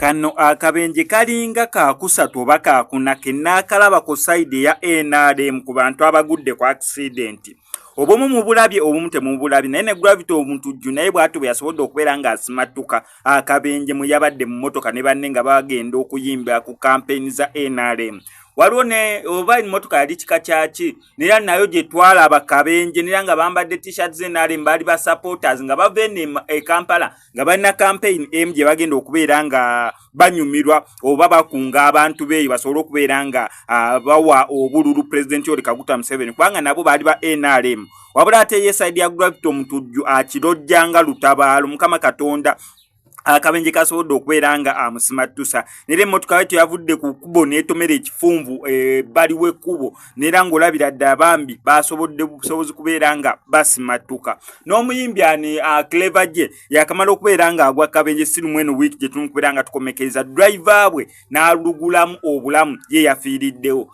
kano akabenje kalinga kakusatu oba kakuna kennakalaba ku side ya NRM ku bantu abagudde ku accident obumu mu bulabye obumu temubulabye naye ne Gravity omuntujju naye bw'atu bwe yasobodde okubeera ng'asimatuka akabenje mu yabadde mu mmotoka ne banne nga bagenda okuyimba ku campaign za NRM. Waliwo ne oba emmotoka yali kika kyaki nera nayo gye twalaba kabenje nera nga bambadde t-shirt z'NRM baali ba supporters nga bava e Kampala nga balina campaign emu gye bagenda okubeera nga banyumirwa oba bakunga abantu beeyo basobole okubeera nga bawa obululu President Yoweri Kaguta Museveni kubanga nabo baali ba NRM. Wabula ate ye side ya Gravity omutujju akirojjanga lutabaalo Mukama Katonda akabenje kasobodde okubeera nga amusimatusa nera emmotoka we yavudde ku kkubo n'etomera ekifumvu bali w'ekkubo nera ng'olabira ddala bambi basobodde busobozi kubeera nga basimatuka n'omuyimbi ani Clever gye yakamala okubeera nga agwa kabenje sirumu eno wiiki gye tuli kubeera nga tukomekereza driver bwe n'alugulamu obulamu ye yafiiriddewo.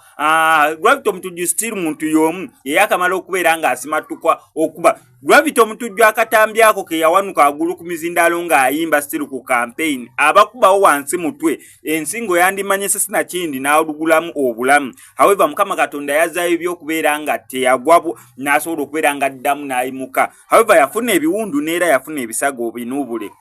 Gravity omutujju still muntu y'omu ye yakamala okubeera nga asimatukwa okuba Gravity omutujju akatambi ako ke yawanuka agulu ku mizindaalo ng'ayimba still ku campaign abakubawo wansi mutwe ensingo yandimanye sesina kindi n'alugulamu obulamu. However Mukama Katonda yazaayo ebyokubeera nga teyagwabo n'asobola okubeera nga addamu n'ayimuka. However yafuna ebiwundu neera yafuna ebisago binuubule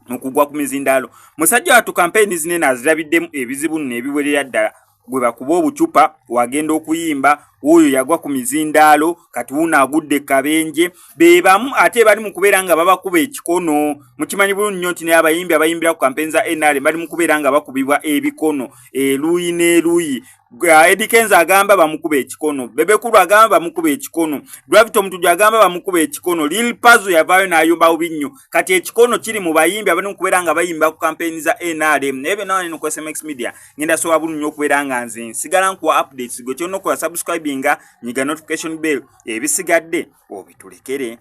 okugwa ku mizindaalo. Musajja watu campaign zinene azirabiddemu ebizibu n'ebiwerera ddala gwe bakuba obucupa wagenda okuyimba oyo yagwa ku mizindaalo kati wuno agudde kabenje bebamu ate bali mu kubeera nga babakuba ekikono mukimanyi bulungi nnyo nti n'abayimbi abayimbira ku campaign za NRM bali mu kubeera nga bakubibwa ebikono eruuyi n'eruuyi. Eddie Kenzo agamba bamukuba ekikono, Bebe Cool agamba bamukuba ekikono, Gravity omutujju agamba bamukuba ekikono, Lil Pazzo yavaayo n'ayomba bubi nnyo kati ekikono kiri mu bayimbi abali mu kubeera nga bayimba ku campaign za NRM. Naye bino wano ku SMX Media ngenda soba bulungi nnyo okubeera nga nze nsigala nkuwa updates gwe kyonna okukola subscribinga nyiga notification bell ebisigadde obitulekere.